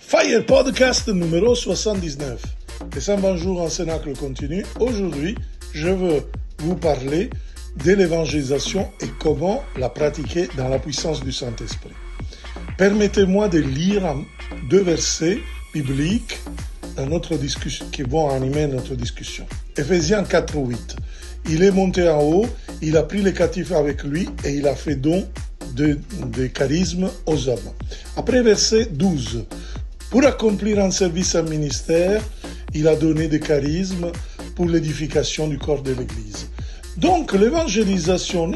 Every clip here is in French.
Fire Podcast numéro 79. Les 120 jours en Cénacle continue. Aujourd'hui, je veux vous parler de l'évangélisation et comment la pratiquer dans la puissance du Saint-Esprit. Permettez-moi de lire deux versets bibliques dans notre discussion, qui vont animer notre discussion. Éphésiens 4:8. Il est monté en haut, il a pris les captifs avec lui et il a fait don de charisme aux hommes. Après verset 12. Pour accomplir un service, un ministère, il a donné des charismes pour l'édification du corps de l'Église. Donc l'évangélisation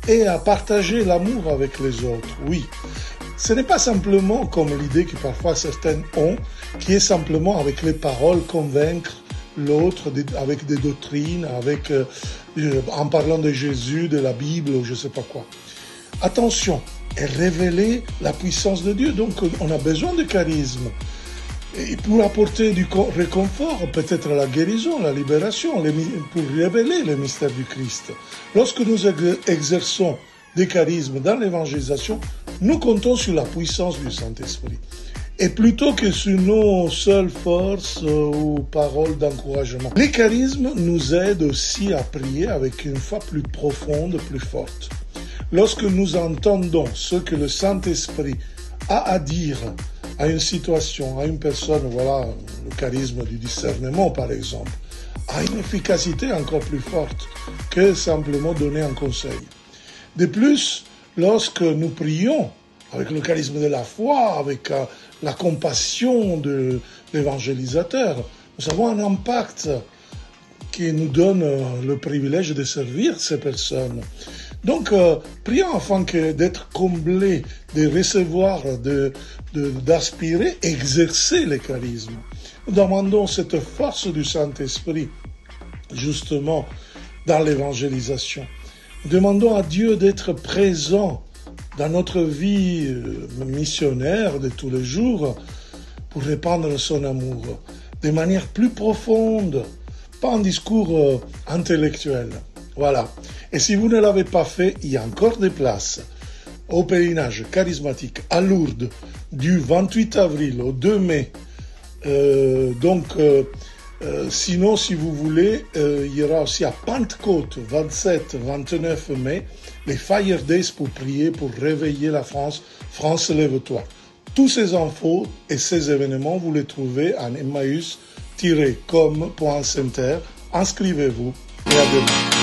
est à partager l'amour avec les autres, oui. Ce n'est pas simplement comme l'idée que parfois certaines ont, qui est simplement avec les paroles convaincre l'autre avec des doctrines, en parlant de Jésus, de la Bible ou je ne sais pas quoi. Attention, et révéler la puissance de Dieu. Donc on a besoin de charisme. Et pour apporter du réconfort, peut-être la guérison, la libération, pour révéler le mystère du Christ. Lorsque nous exerçons des charismes dans l'évangélisation, nous comptons sur la puissance du Saint-Esprit. Et plutôt que sur nos seules forces ou paroles d'encouragement. Les charismes nous aident aussi à prier avec une foi plus profonde, plus forte. Lorsque nous entendons ce que le Saint-Esprit a à dire à une situation, à une personne, voilà, le charisme du discernement par exemple, a une efficacité encore plus forte que simplement donner un conseil. De plus, lorsque nous prions avec le charisme de la foi, avec la compassion de l'évangélisateur, nous avons un impact qui nous donne le privilège de servir ces personnes. Donc, prions afin d'être comblés, de recevoir, d'aspirer, exercer les charismes. Nous demandons cette force du Saint-Esprit, justement, dans l'évangélisation. Nous demandons à Dieu d'être présent dans notre vie missionnaire de tous les jours pour répandre son amour de manière plus profonde, pas un discours intellectuel. Voilà. Et si vous ne l'avez pas fait, il y a encore des places au pèlerinage charismatique à Lourdes du 28 avril au 2 mai. Sinon, si vous voulez, il y aura aussi à Pentecôte, 27-29 mai, les Fire Days pour prier, pour réveiller la France. France, lève-toi. Tous ces infos et ces événements, vous les trouvez en emmaüs-com.center. Inscrivez-vous et à demain.